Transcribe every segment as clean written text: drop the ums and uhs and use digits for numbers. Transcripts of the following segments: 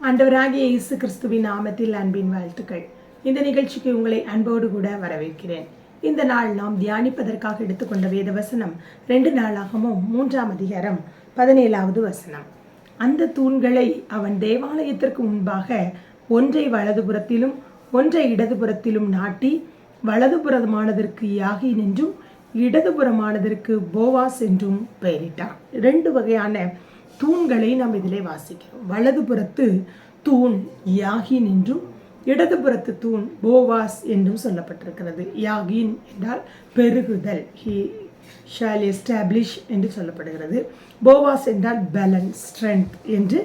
ஆண்டவராகிய இயேசு கிறிஸ்துவின் நாமத்தில் அன்பின் வாழ்த்துக்கள். இந்த நிகழ்ச்சிக்கு உங்களை அன்போடு கூட வரவேற்கிறேன். இந்த நாள் நாம் தியானிப்பதற்காக எடுத்துக்கொண்ட வேத வசனம் 2 நாளாகமும் 3ஆம் அதிகாரம் 17வது வசனம். அந்த தூண்களை அவன் தேவாலயத்திற்கு முன்பாக ஒன்றை வலதுபுறத்திலும் ஒன்றை இடதுபுறத்திலும் நாட்டி, வலதுபுறமானதற்கு யாகீன் என்றும் இடதுபுறமானதற்கு போவாஸ் என்றும் பெயரிட்டான். 2 வகையான தூண்களை நாம் இதிலே வாசிக்கிறோம். வலதுபுறத்து தூண் யாகீன் என்றும் இடதுபுறத்து தூண் போவாஸ் என்றும் சொல்லப்பட்டிருக்கிறது. யாகீன் என்றால் பெருகுதல், ஹி ஷால் எஸ்டாப்ளிஷ் என்று சொல்லப்படுகிறது. போவாஸ் என்றால் பேலன்ஸ், ஸ்ட்ரென்த் என்று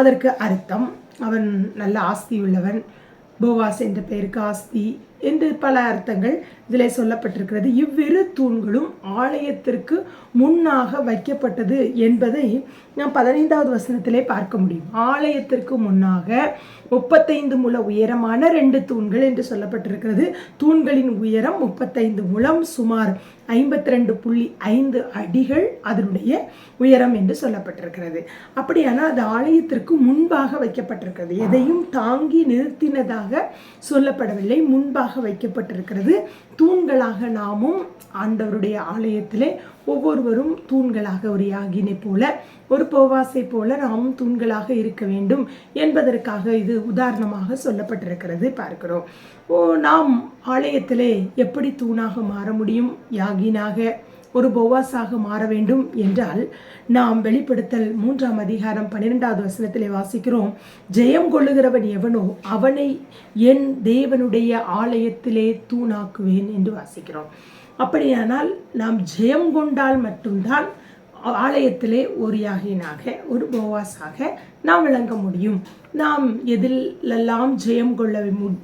அதற்கு அர்த்தம். அவன் நல்ல ஆஸ்தி உள்ளவன். போவாஸ் என்ற பெயருக்கு ஆஸ்தி என்று பல அர்த்தங்கள் இதில் சொல்லப்பட்டிருக்கிறது. இவ்விரு தூண்களும் ஆலயத்திற்கு முன்னாக வைக்கப்பட்டது என்பதை நாம் 15வது வசனத்திலே பார்க்க முடியும். ஆலயத்திற்கு முன்னாக 35 முழ உயரமான 2 தூண்கள் என்று சொல்லப்பட்டிருக்கிறது. தூண்களின் உயரம் 35 முழம், சுமார் 52.5 அடிகள் அதனுடைய உயரம் என்று சொல்லப்பட்டிருக்கிறது. அப்படியானால் அது ஆலயத்திற்கு முன்பாக வைக்கப்பட்டிருக்கிறது. எதையும் தாங்கி நிறுத்தினதாக சொல்லப்படவில்லை, முன்பாக வைக்கப்பட்டிருக்கிறது. தூண்களாக நாமும் ஆண்டவருடைய ஆலயத்திலே ஒவ்வொருவரும் தூண்களாக, ஒரு யாகினை போல, ஒரு போவாசை போல நாமும் தூண்களாக இருக்க வேண்டும் என்பதற்காக இது உதாரணமாக சொல்லப்பட்டிருக்கிறது பார்க்கிறோம். நாம் ஆலயத்திலே எப்படி தூணாக மாற முடியும், யாகினாக, ஒரு போவாஸாக மாற வேண்டும் என்றால் நாம் வெளிப்படுத்தல் 3ஆம் அதிகாரம் 12வது வசனத்திலே வாசிக்கிறோம். ஜெயம் கொள்ளுகிறவன் எவனோ அவனை என் தேவனுடைய ஆலயத்திலே தூணாக்குவேன் என்று வாசிக்கிறோம். அப்படியானால் நாம் ஜெயம் கொண்டால் மட்டும்தான் ஆலயத்திலே ஒரு யாகினாக, ஒரு போவாஸாக நாம் விளங்க முடியும். நாம் எதிலெல்லாம் ஜெயம் கொள்ள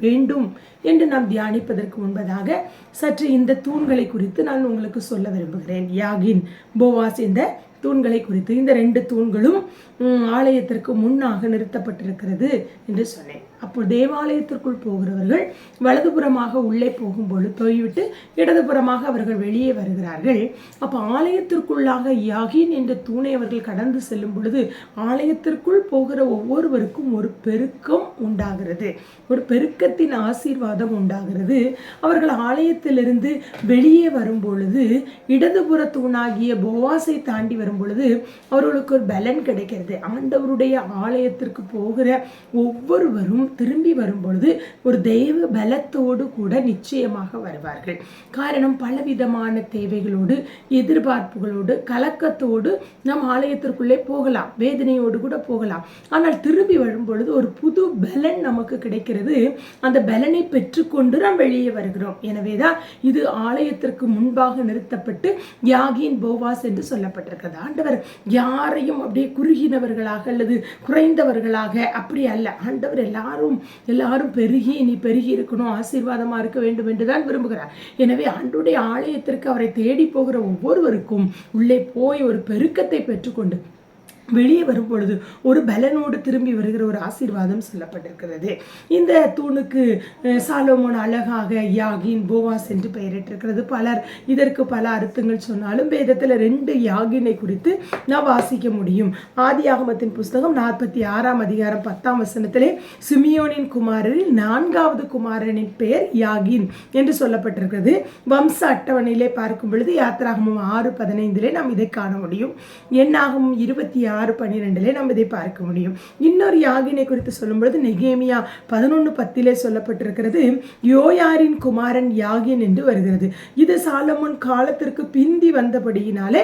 வேண்டும் என்று நாம் தியானிப்பதற்கு முன்பதாக சற்று இந்த தூண்களை குறித்து நான் உங்களுக்கு சொல்ல விரும்புகிறேன். யாகின், போவாஸ் இந்த தூண்களை குறித்து. இந்த 2 தூண்களும் ஆலயத்திற்கு முன்னாக நிறுத்தப்பட்டிருக்கிறது என்று சொன்னேன். அப்போ தேவாலயத்திற்குள் போகிறவர்கள் வலதுபுறமாக உள்ளே போகும்பொழுது போய்விட்டு இடதுபுறமாக அவர்கள் வெளியே வருகிறார்கள். அப்போ ஆலயத்திற்குள்ளாக யாகின் என்ற தூணை அவர்கள் கடந்து செல்லும் பொழுது ஆலயத்திற்குள் போகிற ஒவ்வொருவருக்கும் ஒரு பெருக்கம் உண்டாகிறது, ஒரு பெருக்கத்தின் ஆசீர்வாதம் உண்டாகிறது. அவர்கள் ஆலயத்திலிருந்து வெளியே வரும் பொழுது இடதுபுற தூணாகிய போவாஸை தாண்டி வரும் பொழுது அவர்களுக்கு ஒரு பலன் கிடைக்கிறது. ஆண்டவருடைய ஆலயத்திற்கு போகிற ஒவ்வொருவரும் திரும்பி வரும் பொழுது ஒரு தெய்வ பலத்தோடு கூட நிச்சயமாக வருவார்கள். காரணம், பலவிதமான தேவைகளோடு, எதிர்பார்ப்புகளோடு, கலக்கத்தோடு நாம் ஆலயத்திற்குள்ளே போகலாம், வேதனையோடு கூட போகலாம். ஆனால் திரும்பி வரும் பொழுது ஒரு புது பலன் நமக்கு கிடைக்கிறது. அந்த பலனை பெற்றுக்கொண்டு நாம் வெளியே வருகிறோம். எனவேதான் இது ஆலயத்திற்கு முன்பாக நிறுத்தப்பட்டு யாகின், போவாஸ் என்று சொல்லப்பட்டிருக்கிறது. ஆண்டவர் யாரையும் அப்படியே குறுகினவர்களாக அல்லது குறைந்தவர்களாக அப்படி அல்ல. ஆண்டவர் எல்லாரும் பெருகி, நீ பெருகி இருக்கணும், ஆசீர்வாதமா இருக்க வேண்டும் என்றுதான் விரும்புகிறார். எனவே ஆண்டவருடைய ஆலயத்திற்கு அவரை தேடி போகிற ஒவ்வொருவருக்கும் உள்ளே போய் ஒரு பெருக்கத்தை பெற்றுக்கொண்டு வெளியே வரும் பொழுது ஒரு பலனோடு திரும்பி வருகிற ஒரு ஆசீர்வாதம் சொல்லப்பட்டிருக்கிறது. இந்த தூணுக்கு சாலோமோன் அழகாக யாகின், போவாஸ் என்று பெயரிட்டிருக்கிறது. பலர் இதற்கு பல அர்த்தங்கள் சொன்னாலும் வேதத்தில் 2 யாகினை குறித்து நான் வாசிக்க முடியும். ஆதியாகமத்தின் புஸ்தகம் 46ஆம் அதிகாரம் 10ஆம் வசனத்திலே சிமியோனின் குமாரரில் 4வது குமாரனின் பெயர் யாகின் என்று சொல்லப்பட்டிருக்கிறது. வம்ச அட்டவணையிலே பார்க்கும் பொழுது யாத்திராகமம் 6:15 நாம் இதை காண முடியும். என்னாகமம் 26:12 நாம் இதை பார்க்க முடியும். இன்னொரு யாகினை குறித்து சொல்லும்பொழுது நெகேமியா 11:10 சொல்லப்பட்டிருக்கிறது. யோயாரின் குமாரன் யாகின் என்று வருகிறது. இது சாலமோன் காலத்திற்கு பிந்தி வந்தபடியினாலே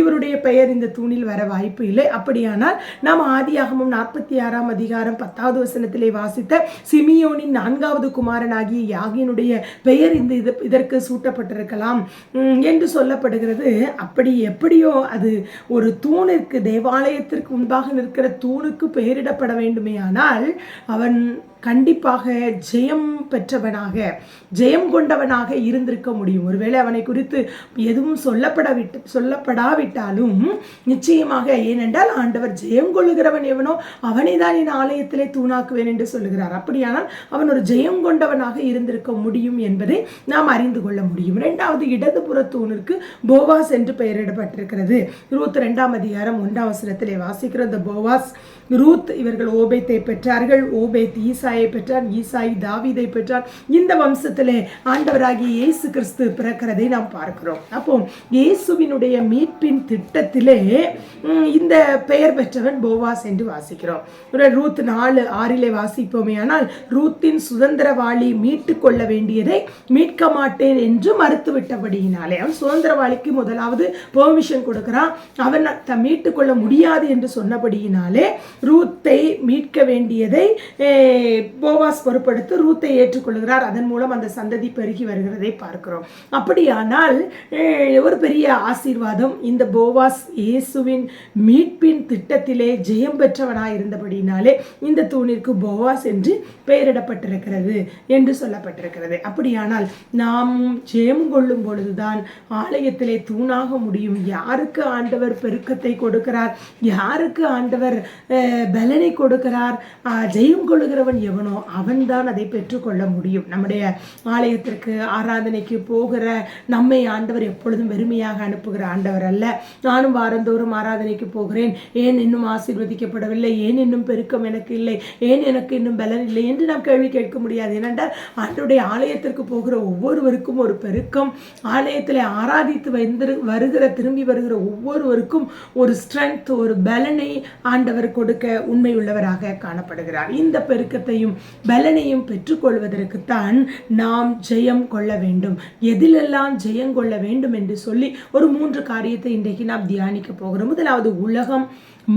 இவருடைய பெயர் இந்த தூணில் வர வாய்ப்பு இல்லை. அப்படியானால் நாம் ஆதியாகமம் 46ஆம் அதிகாரம் 10வது வசனத்திலே வாசித்த சிமியோனின் 4வது குமாரனாகிய யாகினுடைய பெயர் இதற்கு சூட்டப்பட்டிருக்கலாம் என்று சொல்லப்படுகிறது. அப்படி எப்படியோ அது ஒரு தூணிற்கு, தேவாலயத்திற்கு முன்பாக நிற்கிற தூணுக்கு பெயரிடப்பட வேண்டுமேயானால் அவன் கண்டிப்பாக ஜெயம் பெற்றவனாக, ஜெயம் கொண்டவனாக இருந்திருக்க முடியும். ஒருவேளை அவனை குறித்து எதுவும் சொல்லப்படாவிட்டாலும் நிச்சயமாக, ஏனென்றால் ஆண்டவர் ஜெயம் கொள்ளுகிறவன் எவனோ அவனை தான் என் ஆலயத்திலே தூணாக்குவேன் என்று சொல்லுகிறார். அப்படியானால் அவன் ஒரு ஜெயம் கொண்டவனாக இருந்திருக்க முடியும் என்பதை நாம் அறிந்து கொள்ள முடியும். 2வது இடதுபுற தூணிற்கு போவாஸ் என்று பெயரிடப்பட்டிருக்கிறது. 22ஆம் அதிகாரம் 1ஆம் வசனத்திலே வாசிக்கிற இந்த போவாஸ் ரூத் இவர்கள் ஓபேத்தை பெற்றார்கள். ஓபேத் ஈசாயை பெற்றார். ஈசாய் தாவீதை பெற்றார். இந்த வம்சத்திலே ஆண்டவராகிய இயேசு கிறிஸ்து பிறக்கிறதை நாம் பார்க்கிறோம். அப்போ இயேசுவினுடைய மீட்பின் திட்டத்திலே இந்த பெயர் பெற்றவன் போவாஸ் என்று வாசிக்கிறோம். ரூத் 4:6 வாசிப்போமே. ஆனால் ரூத்தின் சுதந்திரவாளி மீட்டு கொள்ள வேண்டியதை மீட்க மாட்டேன் என்று மறுத்து விட்டபடியினாலே, அவன் சுதந்திரவாளிக்கு முதலாவது பெர்மிஷன் கொடுக்கிறான். அவன் மீட்டு கொள்ள முடியாது என்று சொன்னபடியினாலே ரூத்தை மீட்க வேண்டியதை போவாஸ் பொறுப்படுத்தி ரூத்தை ஏற்றுக்கொள்கிறார். அதன் மூலம் அந்த சந்ததி பெருகி வருகிறதை பார்க்கிறோம். அப்படியானால் ஒரு பெரிய ஆசீர்வாதம். இந்த போவாஸ் இயேசுவின் மீட்பின் திட்டத்திலே ஜெயம் பெற்றவனாய் இருந்தபடினாலே இந்த தூணிற்கு போவாஸ் என்று பெயரிடப்பட்டிருக்கிறது என்று சொல்லப்பட்டிருக்கிறது. அப்படியானால் நாம் ஜெயம் கொள்ளும் பொழுதுதான் ஆலயத்திலே தூணாக முடியும். யாருக்கு ஆண்டவர் பெருக்கத்தை கொடுக்கிறார், யாருக்கு ஆண்டவர் பலனை கொடுக்கிறார், ஜெயம் கொள்ளுகிறவன் எவனோ அவன்தான் அதை பெற்றுக்கொள்ள முடியும். நம்முடைய ஆலயத்திற்கு ஆராதனைக்கு போகிற நம்மை ஆண்டவர் எப்பொழுதும் வெறுமையாக அனுப்புகிற ஆண்டவர் அல்ல. நானும் வாரந்தோறும் ஆராதனைக்கு போகிறேன், ஏன் இன்னும் ஆசீர்வதிக்கப்படவில்லை, ஏன் இன்னும் பெருக்கம் எனக்கு இல்லை, ஏன் எனக்கு இன்னும் பலன் இல்லை என்று நாம் கேள்வி கேட்க முடியாது. ஏனென்றால் ஆண்டவருடைய ஆலயத்திற்கு போகிற ஒவ்வொருவருக்கும் ஒரு பெருக்கம், ஆலயத்தில் ஆராதித்து வருகிற திரும்பி வருகிற ஒவ்வொருவருக்கும் ஒரு ஸ்ட்ரென்த், ஒரு பலனை ஆண்டவர் கொடுக்க உண்மை உள்ளவராக காணப்படுகிறார். இந்த பெருக்கத்தையும் பலனையும் பெற்றுக்கொள்வதற்குத்தான் நாம் ஜெயம் கொள்ள வேண்டும். எதிலெல்லாம் ஜெயம் கொள்ள வேண்டும் என்று சொல்லி ஒரு 3 காரியத்தை இன்றைக்கு நாம் தியானிக்க போகிறோம். முதலாவது உலகம்,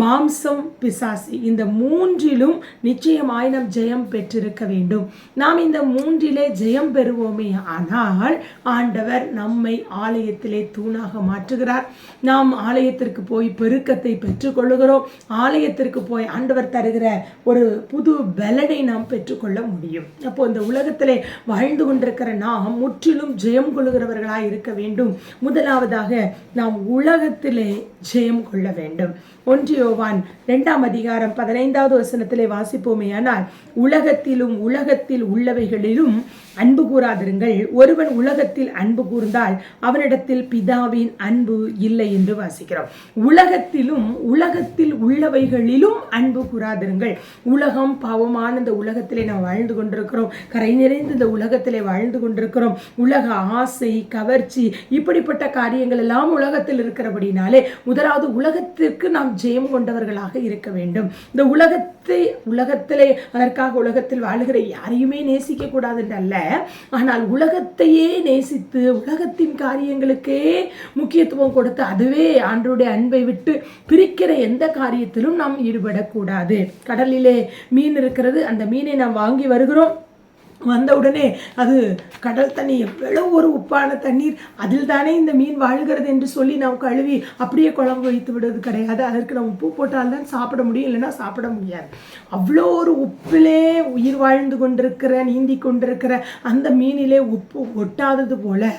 மாம்சம், பிசாசி. இந்த 3லும் நிச்சயமாய் நாம் ஜெயம் பெற்றிருக்க வேண்டும். நாம் இந்த 3லே ஜெயம் பெறுவோமே ஆனால் ஆண்டவர் நம்மை ஆலயத்திலே தூணாக மாற்றுகிறார். நாம் ஆலயத்திற்கு போய் பெருக்கத்தை பெற்றுக்கொள்ளுகிறோம். ஆலயத்திற்கு போய் ஆண்டவர் தருகிற ஒரு புது பலனை நாம் பெற்றுக்கொள்ள முடியும். அப்போ இந்த உலகத்திலே வாழ்ந்து கொண்டிருக்கிற நாம் முற்றிலும் ஜெயம் கொள்ளுகிறவர்களாய் இருக்க வேண்டும். முதலாவதாக நாம் உலகத்திலே ஜெயம் கொள்ள வேண்டும். 1 யோவான் 2:15 வாசிப்போமே. ஆனால் உலகத்திலும் உலகத்தில் உள்ளவைகளிலும் அன்பு கூறாதிருங்கள். ஒருவன் உலகத்தில் அன்பு கூர்ந்தால் அவனிடத்தில் பிதாவின் அன்பு இல்லை என்று வாசிக்கிறோம். உலகத்திலும் உலகத்தில் உள்ளவைகளிலும் அன்பு கூறாதிருங்கள். உலகம் பாவமான இந்த உலகத்திலே நாம் வாழ்ந்து கொண்டிருக்கிறோம். கரை நிறைந்து இந்த உலகத்திலே வாழ்ந்து கொண்டிருக்கிறோம். உலக ஆசை, கவர்ச்சி, இப்படிப்பட்ட காரியங்கள் எல்லாம் உலகத்தில் இருக்கிறபடினாலே முதலாவது உலகத்திற்கு நாம் ஜெயம் கொண்டவர்களாக இருக்க வேண்டும். இந்த உலகத்திலே அதற்காக உலகத்தில் வாழுகிற யாரையுமே நேசிக்க கூடாது என்றல்ல, ஆனால் உலகத்தையே நேசித்து உலகத்தின் காரியங்களுக்கே முக்கியத்துவம் கொடுத்து அதுவே ஆண்டவருடைய அன்பை விட்டு பிரிக்கிற எந்த காரியத்திலும் நாம் ஈடுபடக்கூடாது. கடலிலே மீன் இருக்கிறது, அந்த மீனை நாம் வாங்கி வருகிறோம். வந்தவுடனே அது கடல் தண்ணி எவ்வளோ ஒரு உப்பான தண்ணீர், அதில் தானே இந்த மீன் வாழ்கிறது என்று சொல்லி நாம் கழுவி அப்படியே குழம்பு வைத்து விடுவது கிடையாது. அதற்கு நம்ம உப்பு போட்டால்தான் சாப்பிட முடியும், இல்லைன்னா சாப்பிட முடியாது. அவ்வளோ ஒரு உப்பிலே உயிர் வாழ்ந்து கொண்டிருக்கிற, நீந்தி கொண்டிருக்கிற அந்த மீனிலே உப்பு ஒட்டாதது போல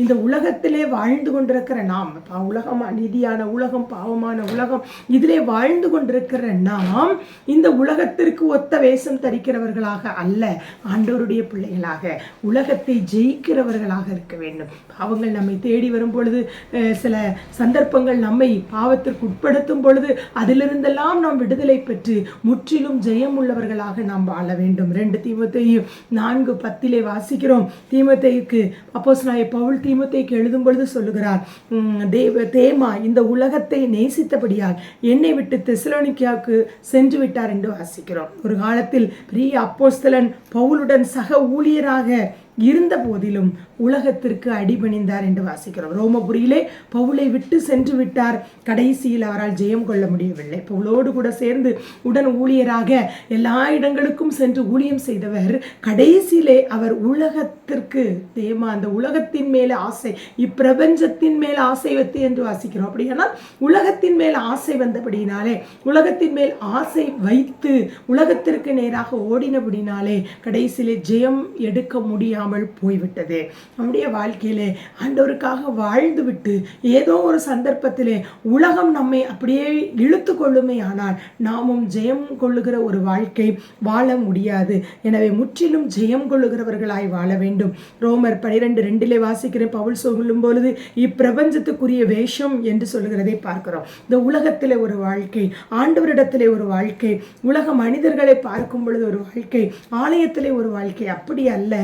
இந்த உலகத்திலே வாழ்ந்து கொண்டிருக்கிற நாம், உலகம் அநீதியான உலகம், பாவமான உலகம், இதிலே வாழ்ந்து கொண்டிருக்கிற நாம் இந்த உலகத்திற்கு ஒத்த வேஷம் தரிக்கிறவர்களாக அல்ல, ஆண்டவர் பிள்ளைகளாக உலகத்தை ஜெயிக்கிறவர்களாக இருக்க வேண்டும். பாவங்கள் நம்மை தேடி வரும் பொழுது, சில சந்தர்ப்பங்கள் நம்மை பாவத்திற்கு உட்படுத்தும் பொழுது அதிலிருந்தெல்லாம் நாம் விடுதலை பெற்று முற்றிலும் ஜெயம் உள்ளவர்களாக நாம் வாழ வேண்டும். 2 தீமோத்தேயு 4:10 வாசிக்கிறோம். தீமோத்தேயுக்கு அப்போஸ்தலனாகிய பவுல் தீமோத்தேயுக்கு எழுதும் பொழுது சொல்லுகிறார், தேமா இந்த உலகத்தை நேசித்தபடியால் என்னை விட்டு தெசலோனிக்கேவுக்கு சென்று விட்டார் என்று வாசிக்கிறோம். ஒரு காலத்தில் பெரிய அப்போஸ்தலன் பவுலுடன் சக ஊழியராக இருந்த போதிலும் உலகத்திற்கு அடிபணிந்தார் என்று வாசிக்கிறோம். ரோமபுரியிலே பவுலை விட்டு சென்று விட்டார். கடைசியில் அவரால் ஜெயம் கொள்ள முடியவில்லை. பவுலோடு கூட சேர்ந்து உடன் ஊழியராக எல்லா இடங்களுக்கும் சென்று ஊழியம் செய்தவர் கடைசியிலே அவர் உலகத்திற்கு தேமா, அந்த உலகத்தின் மேல ஆசை, இப்பிரபஞ்சத்தின் மேல் ஆசை வைத்து என்று வாசிக்கிறோம். அப்படியானால் உலகத்தின் மேல் ஆசை வந்தபடினாலே, உலகத்தின் மேல் ஆசை வைத்து உலகத்திற்கு நேராக ஓடினபடினாலே கடைசியிலே ஜெயம் எடுக்க முடியாமல் போய்விட்டது. நம்முடைய வாழ்க்கையிலே ஆண்டவருக்காக வாழ்ந்து விட்டு ஏதோ ஒரு சந்தர்ப்பத்திலே உலகம் நம்மை அப்படியே இழுத்து கொள்ளுமே ஆனால் நாமும் ஜெயம் கொள்ளுகிற ஒரு வாழ்க்கை வாழ முடியாது. எனவே முற்றிலும் ஜெயம் கொள்ளுகிறவர்களாய் வாழ வேண்டும். ரோமர் 12:2 வாசிக்கிறேன். பவுல் சொல்லும் பொழுது இப்பிரபஞ்சத்துக்குரிய வேஷம் என்று சொல்லுகிறதை பார்க்கிறோம். இந்த உலகத்திலே ஒரு வாழ்க்கை, ஆண்டவரிடத்திலே ஒரு வாழ்க்கை, உலக மனிதர்களை பார்க்கும் பொழுது ஒரு வாழ்க்கை, ஆலயத்திலே ஒரு வாழ்க்கை. அப்படி அல்ல,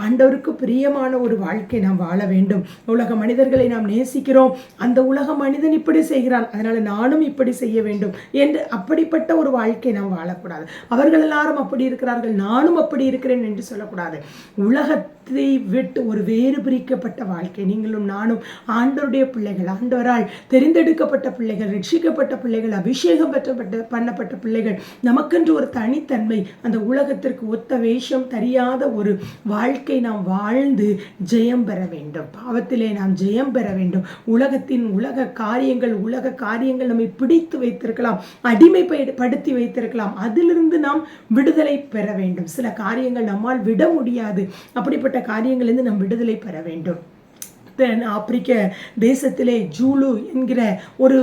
ஆண்டவருக்கு பிரியமான ஒரு வாழ்க்கை நாம் வாழ வேண்டும். உலக மனிதர்களை நாம் நேசிக்கிறோம், அந்த உலக மனிதன் இப்படி செய்கிறான், அதனால நானும் இப்படி செய்ய வேண்டும் என்று அப்படிப்பட்ட ஒரு வாழ்க்கை நாம் வாழக்கூடாது. அவர்கள் எல்லாரும் அப்படி இருக்கிறார்கள், நானும் அப்படி இருக்கிறேன் என்று சொல்லக்கூடாது. உலகத்தை விட்டு ஒரு வேறு பிரிக்கப்பட்ட வாழ்க்கை. நீங்களும் நானும் ஆண்டவருடைய பிள்ளைகள், ஆண்டவரால் தெரிந்தெடுக்கப்பட்ட பிள்ளைகள், ரட்சிக்கப்பட்ட பிள்ளைகள், அபிஷேகம் பண்ணப்பட்ட பிள்ளைகள். நமக்கென்று ஒரு தனித்தன்மை, அந்த உலகத்திற்கு ஒத்த வேஷம் தெரியாத ஒரு வாழ்க்கை நாம் வாழ்ந்து ஜெயம் பெற வேண்டும். பாவத்திலே நாம் ஜெயம் பெற வேண்டும். உலகத்தின் உலக காரியங்கள் நம்மை பிடித்து வைத்திருக்கலாம், அடிமைப்படுத்தி வைத்திருக்கலாம். அதிலிருந்து நாம் விடுதலை பெற வேண்டும். சில காரியங்கள் நம்மால் விட முடியாது. அப்படிப்பட்ட காரியங்களிலிருந்து நாம் விடுதலை பெற வேண்டும். ஆப்பிரிக்க தேசத்திலே ஜூலு என்கிற ஒரு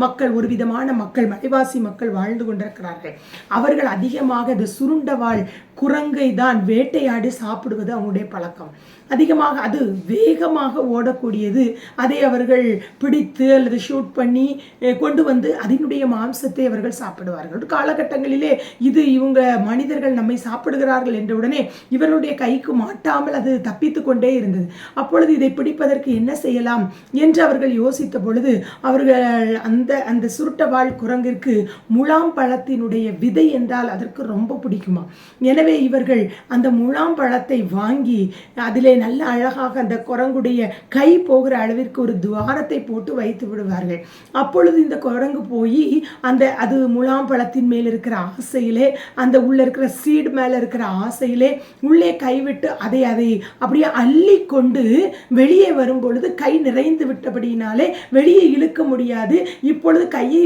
மக்கள், ஒரு விதமான மக்கள், மலைவாசி மக்கள் வாழ்ந்து கொண்டிருக்கிறார்கள். அவர்கள் அதிகமாக இந்த சுருண்டவாள் குரங்கை தான் வேட்டையாடி சாப்பிடுவது அவங்களுடைய பழக்கம். அதிகமாக அது வேகமாக ஓடக்கூடியது. அதை அவர்கள் பிடித்து அல்லது ஷூட் பண்ணி கொண்டு வந்து அதனுடைய மாம்சத்தை அவர்கள் சாப்பிடுவார்கள். ஒரு காலகட்டங்களிலே இது இவங்க மனிதர்கள் நம்மை சாப்பிடுகிறார்கள் என்றவுடனே இவருடைய கைக்கு மாட்டாமல் அது தப்பித்து கொண்டே இருந்தது. அப்பொழுது இதை பிடிப்பதற்கு என்ன செய்யலாம் என்று அவர்கள் யோசித்த பொழுது அவர்கள் அந்த சுருட்டவாள் குரங்கிற்கு முலாம் பழத்தினுடைய விதை என்றால் அதற்கு ரொம்ப பிடிக்குமா. எனவே இவர்கள் அந்த முலாம் பழத்தை வாங்கி அதிலே நல்ல அழகாக அந்த குரங்குடைய கை போகிற அளவிற்கு ஒரு துவாரத்தை போட்டு வைத்து விடுவார்கள். அப்பொழுது இந்த குரங்கு போய் அது முலாம் பழத்தின் மேல் இருக்கிற ஆசையிலே, அந்த உள்ள இருக்கிற சீடு மேல இருக்கிற ஆசையிலே உள்ளே கைவிட்டு அதை அப்படியே அள்ளி கொண்டு வெளியே வரும் பொழுது கை நிறைந்து விட்டபடியினாலே வெளியே இழுக்க முடியாது. இப்பொழுது கையை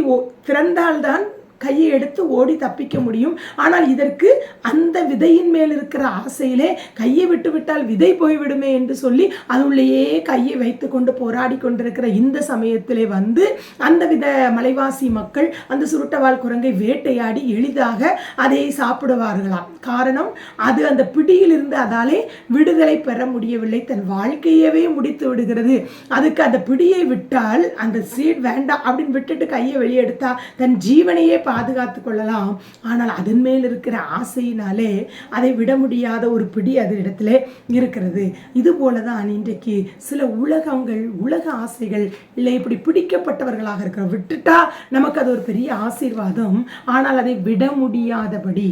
திறந்தால்தான் கையை எடுத்து ஓடி தப்பிக்க முடியும். ஆனால் இதற்கு அந்த விதையின் மேல் இருக்கிற ஆசையிலே கையை விட்டு விட்டால் விதை போய்விடுமே என்று சொல்லி அதுள்ளேயே கையை வைத்து கொண்டு போராடி கொண்டிருக்கிற இந்த சமயத்திலே வந்து அந்த மலைவாசி மக்கள் அந்த சுருட்டவாள் குரங்கை வேட்டையாடி எளிதாக அதை சாப்பிடுவார்களாம். காரணம், அது அந்த பிடியில் இருந்து அதாலே விடுதலை பெற முடியவில்லை. தன் வாழ்க்கையவே முடித்து விடுகிறது. அதுக்கு அந்த பிடியை விட்டால் அந்த சீட் வேண்டாம் அப்படின்னு விட்டுட்டு கையை வெளியே எடுத்தா தன் ஜீவனையே பாதுகாத்து கொள்ளலாம். ஆனால் அதன் மேல் இருக்கிற ஆசையினாலே அதை விட முடியாத ஒரு பிடி அது இடத்துல இருக்கிறது. இது போலதான் இன்றைக்கு சில உலக ஆசைகள் இல்லை, இப்படி பிடிக்கப்பட்டவர்களாக இருக்கிற விட்டுட்டா நமக்கு அது ஒரு பெரிய ஆசீர்வாதம். ஆனால் அதை விட முடியாதபடி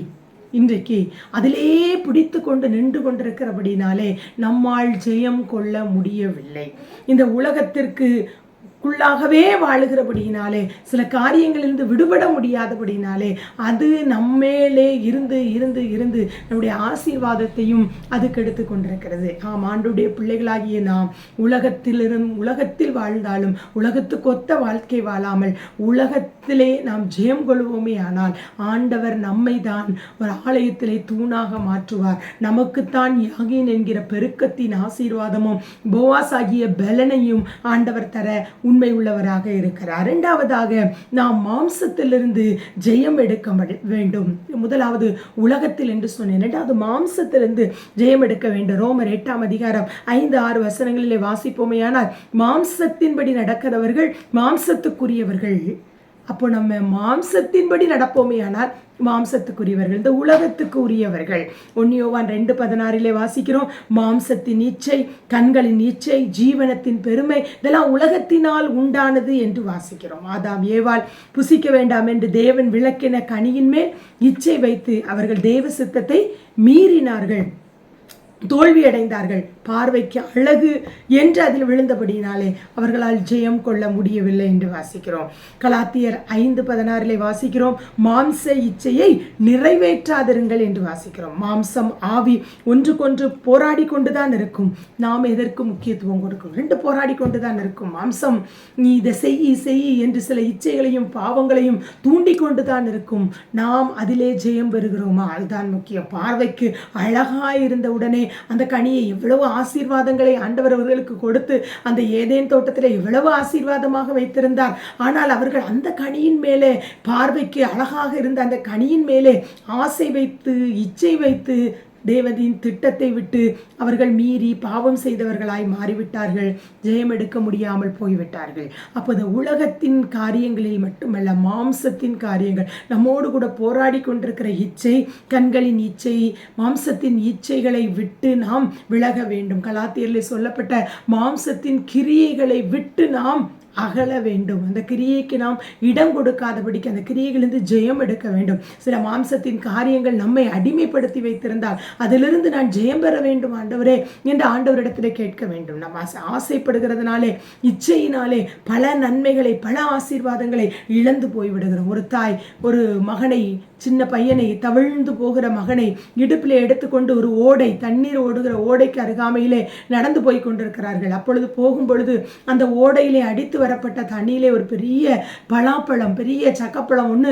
இன்றைக்கு அதிலே பிடித்து கொண்டு நின்று கொண்டிருக்கிறபடினாலே நம்மால் ஜெயம் கொள்ள முடியவில்லை. இந்த உலகத்திற்கு உள்ளாகவே வாழுகிறபடியினாலே, சில காரியங்களிலிருந்து விடுபட முடியாதபடினாலே அது நம்மேலே இருந்து இருந்து இருந்து நம்முடைய ஆசீர்வாதத்தையும் அது கெடுத்து கொண்டிருக்கிறது. ஆண்டவருடைய பிள்ளைகளாகிய நாம் உலகத்தில் வாழ்ந்தாலும் உலகத்துக்கு ஒத்த வாழ்க்கை வாழாமல் உலகத்திலே நாம் ஜெயம் கொள்வோமே ஆனால் ஆண்டவர் நம்மை தான் ஒரு ஆலயத்திலே தூணாக மாற்றுவார். நமக்குத்தான் யாகின் என்கிற பெருக்கத்தின் ஆசீர்வாதமும் போவாஸ் ஆகிய பலனையும் ஆண்டவர் தர உண்மை உள்ளவராக இருக்கிறார். இரண்டாவதாக நாம் மாம்சத்திலிருந்து ஜெயம் எடுக்க வேண்டும். முதலாவது உலகத்தில் என்று சொன்னேன், இரண்டாவது மாம்சத்திலிருந்து ஜெயம் எடுக்க வேண்டும். ரோமர் 8:5-6 வசனங்களிலே வாசிப்போமேயானால், மாம்சத்தின்படி நடக்கிறவர்கள் மாம்சத்துக்குரியவர்கள். அப்போ நம்ம மாம்சத்தின்படி நடப்போமே ஆனால் மாம்சத்துக்குரியவர்கள், இந்த உலகத்துக்கு உரியவர்கள். 1 யோவான் 2:16 வாசிக்கிறோம், மாம்சத்தின் இச்சை, கண்களின் இச்சை, ஜீவனத்தின் பெருமை இதெல்லாம் உலகத்தினால் உண்டானது என்று வாசிக்கிறோம். ஆதாம் ஏவாள் புசிக்க வேண்டாம் என்று தேவன் விளக்கின கனியின் மேல் இச்சை வைத்து அவர்கள் தேவ சித்தத்தை மீறினார்கள், தோல்வியடைந்தார்கள். பார்வைக்கு அழகு என்று அதில் விழுந்தபடினாலே அவர்களால் ஜெயம் கொள்ள முடியவில்லை என்று வாசிக்கிறோம். கலாத்தியர் 5:16 வாசிக்கிறோம், மாம்ச இச்சையை நிறைவேற்றாதிருங்கள் என்று வாசிக்கிறோம். மாம்சம் ஆவி ஒன்றுக்கொன்று போராடி கொண்டுதான் இருக்கும். நாம் எதற்கு முக்கியத்துவம் கொடுக்கும்? 2 போராடி கொண்டுதான் இருக்கும். மாம்சம் நீ இதை செய் என்று சில இச்சைகளையும் பாவங்களையும் தூண்டி கொண்டுதான் இருக்கும். நாம் அதிலே ஜெயம் பெறுகிறோமா? அதுதான் முக்கியம். பார்வைக்கு அழகாயிருந்த உடனே அந்த கனியை எவ்வளவு ஆசீர்வாதங்களை ஆண்டவர் அவர்களுக்கு கொடுத்து அந்த ஏதேன் தோட்டத்தில் எவ்வளவு ஆசீர்வாதமாக வைத்திருந்தார். ஆனால் அவர்கள் அந்த கனியின் மேலே, பார்வைக்கு அழகாக இருந்த அந்த கனியின் மேலே ஆசை வைத்து, இச்சை வைத்து, தேவனின் திட்டத்தை விட்டு அவர்கள் மீறி பாவம் செய்தவர்களாய் மாறிவிட்டார்கள். ஜெயம் எடுக்க முடியாமல் போய்விட்டார்கள். அப்போது உலகத்தின் காரியங்களில் மட்டுமல்ல, மாம்சத்தின் காரியங்கள், நம்மோடு கூட போராடி கொண்டிருக்கிற இச்சை, கண்களின் இச்சை, மாம்சத்தின் இச்சைகளை விட்டு நாம் விலக வேண்டும். கலாத்தியரில் சொல்லப்பட்ட மாம்சத்தின் கிரியைகளை விட்டு நாம் அகல வேண்டும். அந்த கிரியைக்கு நாம் இடம் கொடுக்காதபடிக்கு அந்த கிரியைகளிலிருந்து ஜெயம் எடுக்க வேண்டும். சில மாம்சத்தின் காரியங்கள் நம்மை அடிமைப்படுத்தி வைத்திருந்தால் அதிலிருந்து நான் ஜெயம் பெற வேண்டும் ஆண்டவரே என்று ஆண்டவரிடத்தில் கேட்க வேண்டும். நாம் ஆசைப்படுகிறதுனாலே, இச்சையினாலே பல நன்மைகளை, பல ஆசீர்வாதங்களை இழந்து போய்விடுகிறோம். ஒரு தாய் ஒரு மகனை, சின்ன பையனை, தவிழ்ந்து போகிற மகனை இடுப்பில் எடுத்துக்கொண்டு ஒரு ஓடை, தண்ணீர் ஓடுகிற ஓடைக்கு அருகாமையிலே நடந்து போய் கொண்டிருக்கிறார்கள். அப்பொழுது போகும்பொழுது அந்த ஓடையிலே அடித்து வரப்பட்ட தண்ணியிலே ஒரு பெரிய பலாப்பழம், பெரிய சக்கப்பழம் ஒன்று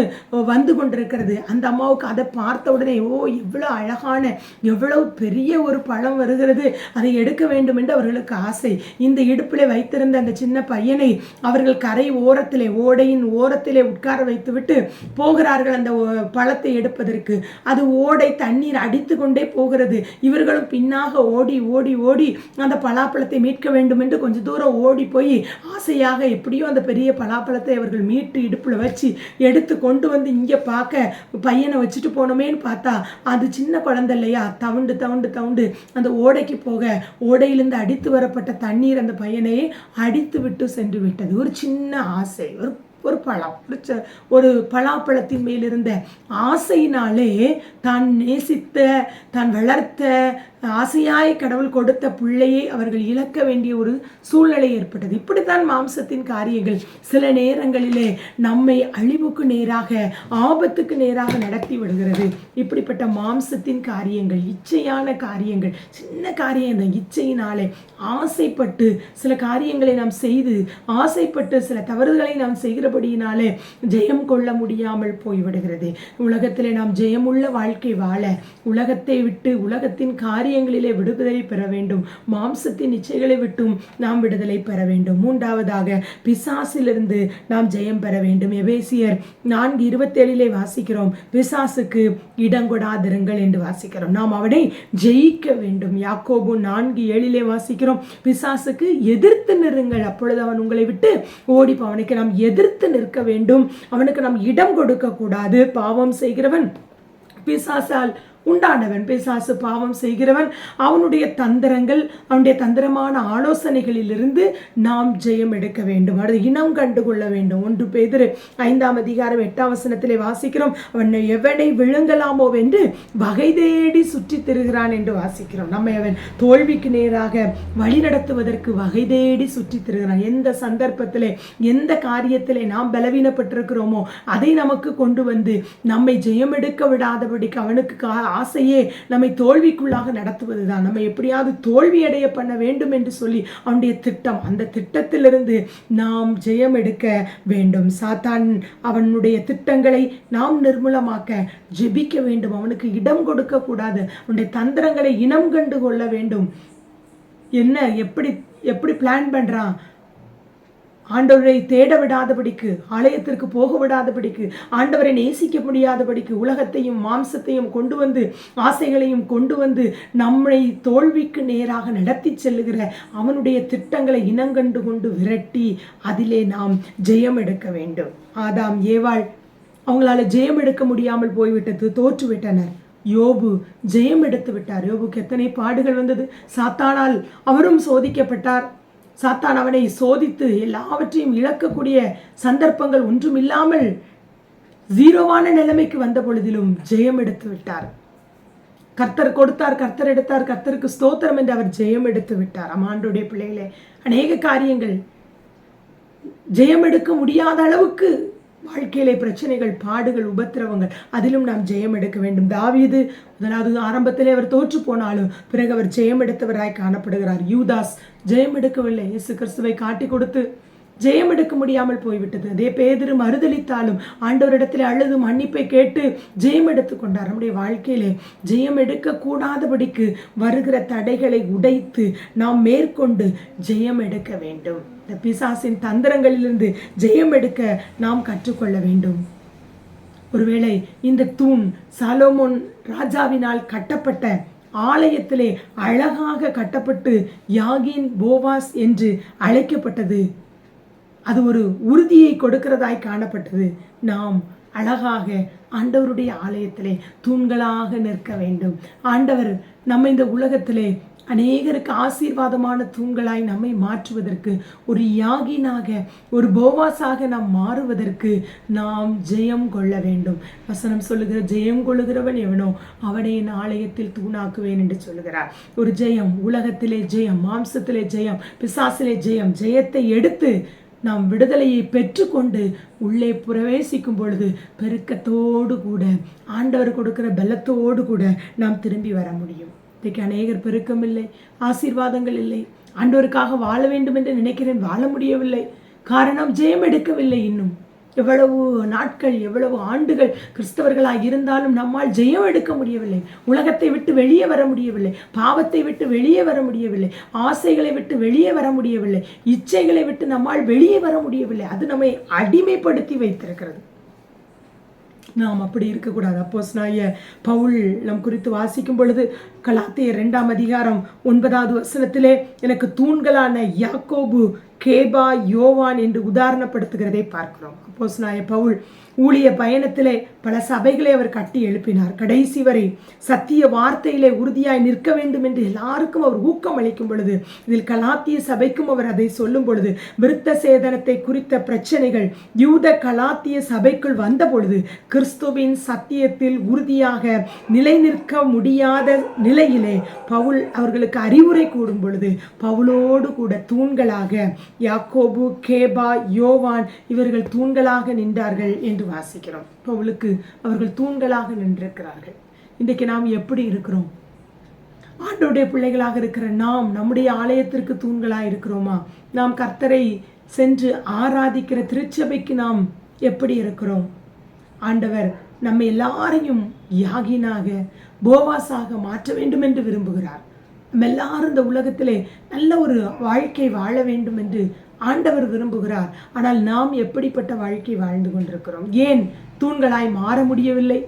வந்து கொண்டிருக்கிறது. அந்த அம்மாவுக்கு அதை பார்த்த உடனே, ஓ எவ்வளோ அழகான, எவ்வளவு பெரிய ஒரு பழம் வருகிறது, அதை எடுக்க வேண்டும் என்று அவர்களுக்கு ஆசை. இந்த இடுப்பிலே வைத்திருந்த அந்த சின்ன பையனை அவர்கள் கரை ஓரத்திலே, ஓடையின் ஓரத்திலே உட்கார வைத்துவிட்டு போகிறார்கள் அந்த பழத்தை எடுப்பதற்கு. அது ஓடை தண்ணீர் அடித்து கொண்டே போகிறது. இவர்களும் பின்னாக ஓடி ஓடி ஓடி அந்த பலாப்பழத்தை மீட்க வேண்டும் என்று கொஞ்சம் தூரம் ஓடி போய் ஆசையாக எப்படியோ அந்த பெரிய பலாப்பழத்தை அவர்கள் மீட்டு இடுப்புல வச்சு எடுத்து கொண்டு வந்து இங்கே பார்க்க பையனை வச்சுட்டு போனோமேன்னு பார்த்தா அது சின்ன குழந்தை இல்லையா, தவுண்டு தவுண்டு தவுண்டு அந்த ஓடைக்கு போக, ஓடையிலிருந்து அடித்து வரப்பட்ட தண்ணீர் அந்த பையனை அடித்து விட்டு சென்று விட்டது. ஒரு சின்ன ஆசை, ஒரு பழம், ஒரு பலாப்பழத்தின் மேலிருந்த ஆசையினாலே தான் நேசித்த, தான் வளர்த்த, ஆசையாய் கடவுள் கொடுத்த பிள்ளையை அவர்கள் இழக்க வேண்டிய ஒரு சூழ்நிலை ஏற்பட்டது. இப்படித்தான் மாம்சத்தின் காரியங்கள் சில நேரங்களிலே நம்மை அழிவுக்கு நேராக, ஆபத்துக்கு நேராக நடத்தி விடுகிறது. இப்படிப்பட்ட மாம்சத்தின் காரியங்கள், இச்சையான காரியங்கள், சின்ன காரியம், இந்த இச்சையினாலே ஆசைப்பட்டு சில காரியங்களை நாம் செய்து, ஆசைப்பட்டு சில தவறுகளை நாம் செய்கிறபடியினாலே ஜெயம் கொள்ள முடியாமல் போய்விடுகிறது. உலகத்திலே நாம் ஜெயமுள்ள வாழ்க்கை வாழ, உலகத்தை விட்டு, உலகத்தின் காரியங்களிலே விடுதலை பெற வேண்டும். மாம்சத்தின் இச்சைகளை விட்டும் நாம் விடுதலை பெற வேண்டும். மூன்றாவதாக, பிசாசிலிருந்து நாம் ஜெயம் பெற வேண்டும். எபேசியர் 4:27 வாசிக்கிறோம், பிசாசுக்கு இடங்கொடாதிருங்கள் என்று வாசிக்கிறோம். நாம் அவனை ஜெயிக்க வேண்டும். யாக்கோபு 4:7 வாசிக்கிறோம், பிசாசுக்கு எதிர்த்து நிறுங்கள், அப்பொழுது அவன் உங்களை விட்டு ஓடி. அவனுக்கு நாம் எதிர்த்து நிற்க வேண்டும். அவனுக்கு நாம் இடம் கொடுக்க கூடாது. பாவம் செய்கிறவன் பிசாசால் உண்டானவன். பிசாசு பாவம் செய்கிறவன். அவனுடைய தந்திரங்கள், அவனுடைய தந்திரமான ஆலோசனைகளிலிருந்து நாம் ஜெயம் எடுக்க வேண்டும். அது இனம் கண்டுகொள்ள வேண்டும். 1 பேதுரு 5:8 வாசிக்கிறோம், அவன் எவனை விழுங்கலாமோ என்று வகை தேடி சுற்றி திரிகிறான் என்று வாசிக்கிறோம். நம்மை அவன் தோல்விக்கு நேராக வழி நடத்துவதற்கு வகை தேடி சுற்றி திரிகிறான். எந்த சந்தர்ப்பத்திலே, எந்த காரியத்திலே நாம் பலவீனப்பட்டிருக்கிறோமோ அதை நமக்கு கொண்டு வந்து நம்மை ஜெயம் எடுக்க விடாதபடிக்கு அவனுக்கு ஆசையே நம்மை தோல்விக்குள்ளாக நடத்துவதுதான். நம்ம எப்படியாவது தோல்வி அடைய பண்ண வேண்டும் என்று சொல்லி அவனுடைய திட்டம், அந்த திட்டத்திலிருந்து நாம் ஜெயம் எடுக்க வேண்டும். சாத்தான் அவனுடைய திட்டங்களை நாம் நிர்மூலமாக்க ஜெபிக்க வேண்டும். அவனுக்கு இடம் கொடுக்க கூடாது. அவனுடைய தந்திரங்களை இனம் கண்டு கொள்ள வேண்டும். என்ன, எப்படி பிளான் பண்றான், ஆண்டவரை தேட விடாதபடிக்கு, ஆலயத்திற்கு போக விடாதபடிக்கு, ஆண்டவரை நேசிக்க முடியாதபடிக்கு, உலகத்தையும் மாம்சத்தையும் கொண்டு வந்து, ஆசைகளையும் கொண்டு வந்து நம்மை தோல்விக்கு நேராக நடத்தி செல்லுகிற அவனுடைய திட்டங்களை இனங்கண்டு கொண்டு விரட்டி அதிலே நாம் ஜெயம் எடுக்க வேண்டும். ஆதாம் ஏவாள் அவங்களால ஜெயம் எடுக்க முடியாமல் போய்விட்டது, தோற்றுவிட்டனர். யோபு ஜெயம் எடுத்து விட்டார். யோபுக்கு எத்தனை பாடுகள் வந்தது. சாத்தானால் அவரும் சோதிக்கப்பட்டார். சாத்தான் அவனை சோதித்து எல்லாவற்றையும் இழக்கக்கூடிய சந்தர்ப்பங்கள் ஒன்றும் இல்லாமல் ஜீரோவான நிலைமைக்கு வந்த பொழுதிலும் ஜெயம் எடுத்து விட்டார். கர்த்தர் கொடுத்தார், கர்த்தர் எடுத்தார், கர்த்தருக்கு ஸ்தோத்திரம் என்று அவர் ஜெயம் எடுத்து விட்டார். ஆண்டவருடைய பிள்ளைகளே, அநேக காரியங்கள் ஜெயம் எடுக்க முடியாத அளவுக்கு வாழ்க்கையிலே பிரச்சனைகள், பாடுகள், உபத்திரவங்கள், அதிலும் நாம் ஜெயம் எடுக்க வேண்டும். தாவீது முதலாவது ஆரம்பத்திலே அவர் தோற்று போனாலும் பிறகு அவர் ஜெயம் எடுத்தவராய் காணப்படுகிறார். யூதாஸ் ஜெயம் எடுக்கவில்லை. இயேசு கிறிஸ்துவை காட்டி கொடுத்து ஜெயம் எடுக்க முடியாமல் போய்விட்டது. அதே பேதுரு மறுதலித்தாலும் ஆண்டவரிடத்தில் அழுது மன்னிப்பை கேட்டு ஜெயம் எடுத்து கொண்டார். நம்முடைய வாழ்க்கையிலே ஜெயம் எடுக்க கூடாதபடிக்கு வருகிற தடைகளை உடைத்து நாம் மேற்கொண்டு ஜெயம் எடுக்க வேண்டும். இந்த பிசாசின் தந்திரங்களிலிருந்து ஜெயம் எடுக்க நாம் கற்றுக்கொள்ள வேண்டும். ஒருவேளை இந்த தூண் சாலோமோன் ராஜாவினால் கட்டப்பட்ட ஆலயத்திலே அழகாக கட்டப்பட்டு யாகின் போவாஸ் என்று அழைக்கப்பட்டது. அது ஒரு உறுதியை கொடுக்கிறதாய் காணப்பட்டது. நாம் அழகாக ஆண்டவருடைய ஆலயத்திலே தூண்களாக நிற்க வேண்டும். ஆண்டவர் நம்ம இந்த உலகத்திலே அநேகருக்கு ஆசீர்வாதமான தூண்களாய் நம்மை மாற்றுவதற்கு, ஒரு யாகினாக ஒரு போவாஸாக நாம் மாறுவதற்கு நாம் ஜெயம் கொள்ள வேண்டும். வசனம் சொல்லுகிற ஜெயம் கொள்ளுகிறவன் எவனோ அவனை என் ஆலயத்தில் தூணாக்குவேன் என்று சொல்லுகிறார். ஒரு ஜெயம், உலகத்திலே ஜெயம், மாம்சத்திலே ஜெயம், பிசாசிலே ஜெயம், ஜெயத்தை எடுத்து நாம் விடுதலையை பெற்றுக்கொண்டு உள்ளே பிரவேசிக்கும் பொழுது பெருக்கத்தோடு கூட ஆண்டவர் கொடுக்கிற பலத்தோடு கூட நாம் திரும்பி வர முடியும். இன்றைக்கு அநேகர் பெருக்கம் இல்லை, ஆசீர்வாதங்கள் இல்லை, ஆண்டவருக்காக வாழ வேண்டும் என்று நினைக்கிறேன், வாழ முடியவில்லை. காரணம் ஜெயம் எடுக்கவில்லை. இன்னும் எவ்வளவு நாட்கள், எவ்வளவு ஆண்டுகள் கிறிஸ்தவர்களாக இருந்தாலும் நம்மால் ஜெயம் எடுக்க முடியவில்லை. உலகத்தை விட்டு வெளியே வர முடியவில்லை, பாவத்தை விட்டு வெளியே வர முடியவில்லை, ஆசைகளை விட்டு வெளியே வர முடியவில்லை, இச்சைகளை விட்டு நம்மால் வெளியே வர முடியவில்லை. அது நம்மை அடிமைப்படுத்தி வைத்திருக்கிறது. நாம் அப்படி இருக்கக்கூடாது. அப்போஸ்தலனாகிய பவுல் நம் குறித்து வாசிக்கும் பொழுது கலாத்தியர் 2ஆம் அதிகாரம் 9வது வசனத்திலே எனக்கு தூண்களான யாக்கோபு, கேபா, யோவான் என்று உதாரணப்படுத்துகிறதை பார்க்கிறோம். அப்போஸ்தலனாகிய பவுல் ஊழிய பயணத்திலே பல சபைகளை அவர் கட்டி எழுப்பினார். கடைசி வரை சத்திய வார்த்தையிலே உறுதியாய் நிற்க வேண்டும் என்று எல்லாருக்கும் அவர் ஊக்கம் அளிக்கும் பொழுது, இதில் கலாத்திய சபைக்கும் அவர் அதை சொல்லும் பொழுது, விருத்த சேதனத்தை குறித்த பிரச்சனைகள் யூத கலாத்திய சபைக்குள் வந்த பொழுது கிறிஸ்துவின் சத்தியத்தில் உறுதியாக நிலை நிற்க முடியாத நிலையிலே பவுல் அவர்களுக்கு அறிவுரை கூடும் பொழுது பவுலோடு கூட தூண்களாக யாக்கோபு, கேபா, யோவான் இவர்கள் தூண்களாக நின்றார்கள் என்று வாசிக்கிறோம். பவுலுக்கு அவர்கள் தூண்களாக நின்றிருக்கிறார்கள். இன்றைக்கு நாம் எப்படி இருக்கிறோம்? ஆண்டவருடைய பிள்ளைகளாக இருக்கிற நாம் நம்முடைய ஆலயத்திற்கு தூண்களாக இருக்கிறோமா? நாம் கர்த்தரை சென்று ஆராதிக்கிற திருச்சபைக்கு நாம் எப்படி இருக்கிறோம்? ஆண்டவர் நம்ம எல்லாரையும் யாகினாக, போவாஸாக மாற்ற வேண்டும் என்று விரும்புகிறார். நம்ம எல்லாரும் இந்த உலகத்திலே நல்ல ஒரு வாழ்க்கை வாழ வேண்டும் என்று ஆண்டவர் விரும்புகிறார். ஆனால் நாம் எப்படிப்பட்ட வாழ்க்கை வாழ்ந்து கொண்டிருக்கிறோம்? ஏன் தூண்களாய் மாற முடியவில்லை?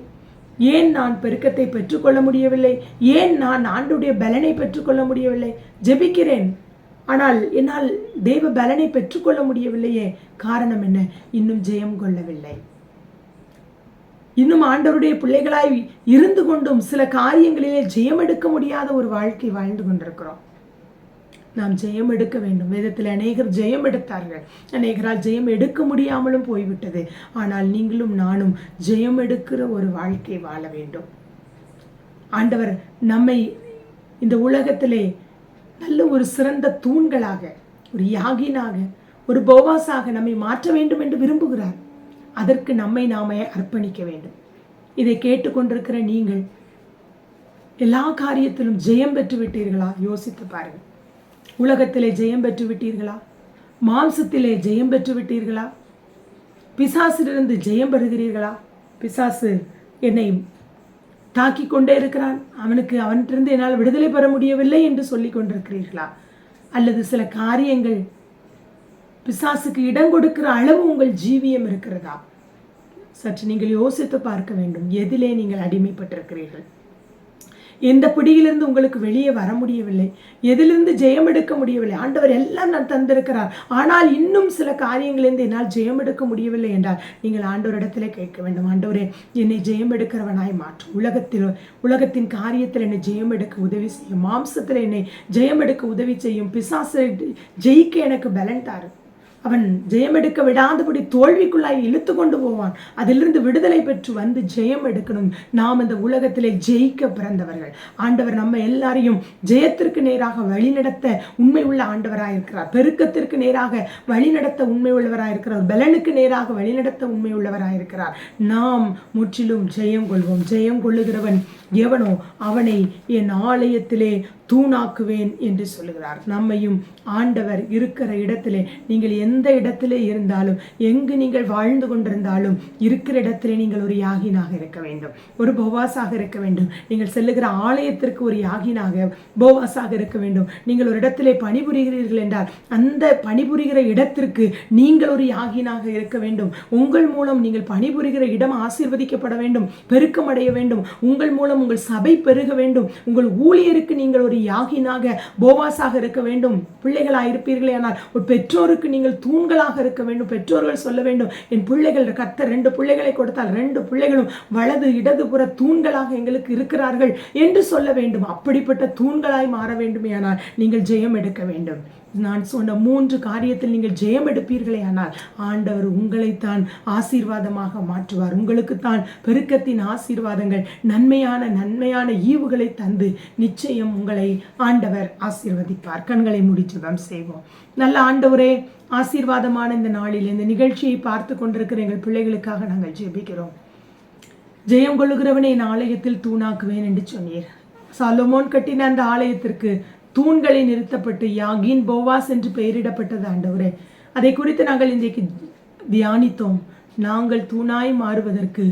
ஏன் நான் பெருக்கத்தை பெற்றுக்கொள்ள முடியவில்லை? ஏன் நான் ஆண்டவருடைய பலனை பெற்றுக்கொள்ள முடியவில்லை? ஜெபிக்கிறேன், ஆனால் என்னால் தேவ பலனை பெற்றுக்கொள்ள முடியவில்லையே. காரணம் என்ன? இன்னும் ஜெயம் கொள்ளவில்லை. இன்னும் ஆண்டவருடைய பிள்ளைகளாய் இருந்து கொண்டும் சில காரியங்களிலே ஜெயம் எடுக்க முடியாத ஒரு வாழ்க்கை வாழ்ந்து கொண்டிருக்கிறோம். நாம் ஜெயம் எடுக்க வேண்டும். வேதத்தில் அநேகர் ஜெயம் எடுத்தார்கள், அநேகரால் ஜெயம் எடுக்க முடியாமலும் போய்விட்டது. ஆனால் நீங்களும் நானும் ஜெயம் எடுக்கிற ஒரு வாழ்க்கை வாழ வேண்டும். ஆண்டவர் நம்மை இந்த உலகத்திலே நல்ல ஒரு சிறந்த தூண்களாக, ஒரு யாகினாக, ஒரு போவாஸாக நம்மை மாற்ற வேண்டும் என்று விரும்புகிறார். அதற்கு நம்மை நாமே அர்ப்பணிக்க வேண்டும். இதை கேட்டுக்கொண்டிருக்கிற நீங்கள் எல்லா காரியத்திலும் ஜெயம் பெற்று விட்டீர்களா? யோசித்து பாருங்கள். உலகத்திலே ஜெயம் பெற்று விட்டீர்களா? மாம்சத்திலே ஜெயம் பெற்று விட்டீர்களா? பிசாசிலிருந்து ஜெயம் பெறுகிறீர்களா? பிசாசு என்னை தாக்கி கொண்டே இருக்கிறான், அவனிட்டிருந்து என்னால் விடுதலை பெற முடியவில்லை என்று சொல்லி கொண்டிருக்கிறீர்களா? அல்லது சில காரியங்கள் பிசாசுக்கு இடம் கொடுக்கிற அளவு உங்கள் ஜீவியம் இருக்கிறதா? சற்று நீங்கள் யோசித்து பார்க்க வேண்டும். எதிலே நீங்கள் அடிமைப்பட்டிருக்கிறீர்கள்? எந்த பிடியிலிருந்து உங்களுக்கு வெளியே வர முடியவில்லை? எதிலிருந்து ஜெயம் எடுக்க முடியவில்லை? ஆண்டவர் எல்லாம் நான் தந்திருக்கிறார், ஆனால் இன்னும் சில காரியங்களிலிருந்து என்னால் ஜெயம் எடுக்க முடியவில்லை என்றால் நீங்கள் ஆண்டவரிடத்திலே கேட்க வேண்டும். ஆண்டவரே, என்னை ஜெயம் எடுக்கிறவனாய் மாற்றும். உலகத்தின் காரியத்தில் என்னை ஜெயம் எடுக்க உதவி செய்யும். மாம்சத்தில் என்னை ஜெயம் எடுக்க உதவி செய்யும். பிசாசை ஜெயிக்க எனக்கு பலன் தாரு. அவன் ஜெயம் எடுக்க விடாதபடி தோல்விக்குள்ளாய் இழுத்து கொண்டு போவான். அதிலிருந்து விடுதலை பெற்று வந்து ஜெயம் எடுக்கணும். நாம் இந்த உலகத்திலே ஜெயிக்க பிறந்தவர்கள். ஆண்டவர் நம்ம எல்லாரையும் ஜெயத்திற்கு நேராக வழிநடத்த உண்மை உள்ள ஆண்டவராயிருக்கிறார். பெருக்கத்திற்கு நேராக வழிநடத்த உண்மை உள்ளவராயிருக்கிறார். பலனுக்கு நேராக வழிநடத்த உண்மை உள்ளவராயிருக்கிறார். நாம் முற்றிலும் ஜெயம் கொள்வோம். ஜெயம் கொள்ளுகிறவன் எவனோ அவனை என் ஆலயத்திலே தூணாக்குவேன் என்று சொல்லுகிறார். நம்மையும் ஆண்டவர் இருக்கிற இடத்திலே, நீங்கள் எந்த இடத்திலே இருந்தாலும், எங்கு நீங்கள் வாழ்ந்து கொண்டிருந்தாலும், இருக்கிற இடத்திலே நீங்கள் ஒரு யாகினாக இருக்க வேண்டும், ஒரு போவாஸாக இருக்க வேண்டும். நீங்கள் செல்லுகிற ஆலயத்திற்கு ஒரு யாகினாக போவாஸாக இருக்க வேண்டும். நீங்கள் ஒரு இடத்திலே பணிபுரிகிறீர்கள் என்றால் அந்த பணிபுரிகிற இடத்திற்கு நீங்கள் ஒரு யாகினாக இருக்க வேண்டும். உங்கள் மூலம் நீங்கள் பணிபுரிகிற இடம் ஆசீர்வதிக்கப்பட வேண்டும், பெருக்கமடைய வேண்டும். உங்கள் மூலம் உங்கள் சபை பெருக வேண்டும். உங்கள் ஊழியருக்கு நீங்கள் ஒரு யாகினாக போவாஸாக இருக்க வேண்டும். பிள்ளைகளாக இருப்பீர்களே ஆனால் ஒரு பெற்றோருக்கு நீங்கள் தூண்களாக இருக்க வேண்டும். பெற்றோர்கள் சொல்ல வேண்டும், என் பிள்ளைகள் கர்த்தர் 2 பிள்ளைகளை கொடுத்தால் 2 பிள்ளைகளும் வலது இடதுபுற தூண்களாக எங்களுக்கு இருக்கிறார்கள் என்று சொல்ல வேண்டும். அப்படிப்பட்ட தூண்களாய் மாற வேண்டுமே ஆனால் நீங்கள் ஜெயம் எடுக்க வேண்டும். நான் சொன்ன 3 காரியத்தில் நீங்கள் ஜெயம் எடுப்பீர்களே ஆனால் ஆண்டவர் உங்களைத்தான் ஆசீர்வாதமாக மாற்றுவார். உங்களுக்குத்தான் பெருக்கத்தின் ஆசீர்வாதங்கள், நன்மையான ஈவுகளை தந்து நிச்சயம் உங்களை ஆண்டவர் ஆசீர்வதிப்பார். கண்களை மூடி ஜெபம் செய்வோம். நல்ல ஆண்டவரே, ஆசீர்வாதமான இந்த நாளில் இந்த நிகழ்ச்சியை பார்த்து கொண்டிருக்கிற எங்கள் பிள்ளைகளுக்காக நாங்கள் ஜெபிக்கிறோம். ஜெயம் கொள்ளுகிறவனை என் ஆலயத்தில் தூணாக்குவேன் என்று சொன்னீர். சாலமோன் கட்டின அந்த ஆலயத்திற்கு தூண்களை நிறுத்தப்பட்டு யாகின் போவாஸ் என்று பெயரிடப்பட்டது ஆண்டவரே. அதை குறித்து நாங்கள் இன்றைக்கு தியானித்தோம். நாங்கள் தூணாய் மாறுவதற்கு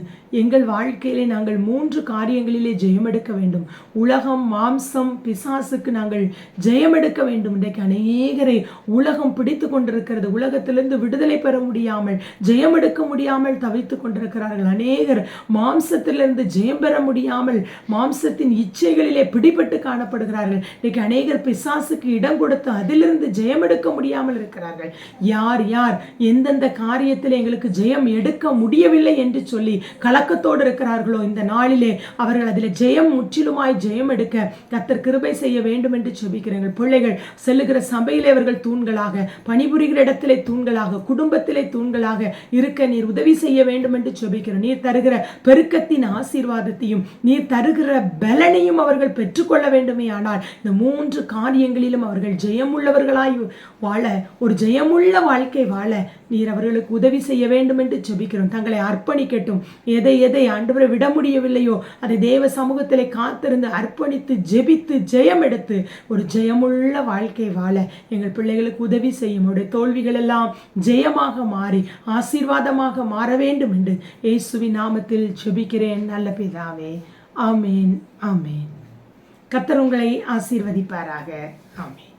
எங்கள் வாழ்க்கையிலே நாங்கள் 3 காரியங்களிலே ஜெயமெடுக்க வேண்டும். உலகம், மாம்சம், பிசாசுக்கு நாங்கள் ஜெயமெடுக்க வேண்டும். இன்றைக்கு அநேகரை உலகம் பிடித்து கொண்டிருக்கிறது. உலகத்திலிருந்து விடுதலை பெற முடியாமல், ஜெயமெடுக்க முடியாமல் தவித்து கொண்டிருக்கிறார்கள். அநேகர் மாம்சத்திலிருந்து ஜெயம் பெற முடியாமல் மாம்சத்தின் இச்சைகளிலே பிடிபட்டு காணப்படுகிறார்கள். இன்றைக்கு அநேகர் பிசாசுக்கு இடம் கொடுத்து அதிலிருந்து ஜெயமெடுக்க முடியாமல் இருக்கிறார்கள். யார் யார் எந்தெந்த காரியத்தில் எங்களுக்கு ஜெயம் எடுக்க முடியவில்லை என்று சொல்லி கலக்கத்தோடு இருக்கிறார்களோ, இந்த நாளிலே அவர்கள் அதில் ஜெயம், முற்றிலுமாய் ஜெயம் எடுக்க கர்த்தர் கிருபை செய்ய வேண்டும் என்று ஜெபிக்கிறேன். பிள்ளைகள் செல்லுகிற சபையிலே அவர்கள் தூண்களாக, பணிபுரிகிற இடத்திலே தூண்களாக, குடும்பத்திலே தூண்களாக இருக்க நீர் உதவி செய்ய வேண்டும் என்று ஜெபிக்கிறேன். நீர் தருகிற பெருக்கத்தின் ஆசீர்வாதத்தையும் நீர் தருகிற பலனையும் அவர்கள் பெற்றுக்கொள்ள வேண்டுமே ஆனால் இந்த 3 காரியங்களிலும் அவர்கள் ஜெயமுள்ளவர்களாய் வாழ, ஒரு ஜெயமுள்ள வாழ்க்கை வாழ நீர் அவர்களுக்கு உதவி செய்ய வேண்டும் என்று ஜெபிக்கிறோம். தங்களை அர்ப்பணிக்கட்டும். எதை ஆண்டவரை விட முடியவில்லையோ அதை தேவ சமூகத்திலே காத்திருந்து அர்ப்பணித்து ஜெபித்து ஜெயம் எடுத்து ஒரு ஜெயமுள்ள வாழ்க்கை வாழ எங்கள் பிள்ளைகளுக்கு உதவி செய்யும். உடைய தோல்விகள் எல்லாம் ஜெயமாக மாறி ஆசீர்வாதமாக மாற வேண்டும் என்று இயேசுவின் நாமத்தில் ஜெபிக்கிறேன் நல்ல பிதாவே. ஆமேன், ஆமேன். கர்த்தர் உங்களை ஆசீர்வதிப்பாராக. ஆமேன்.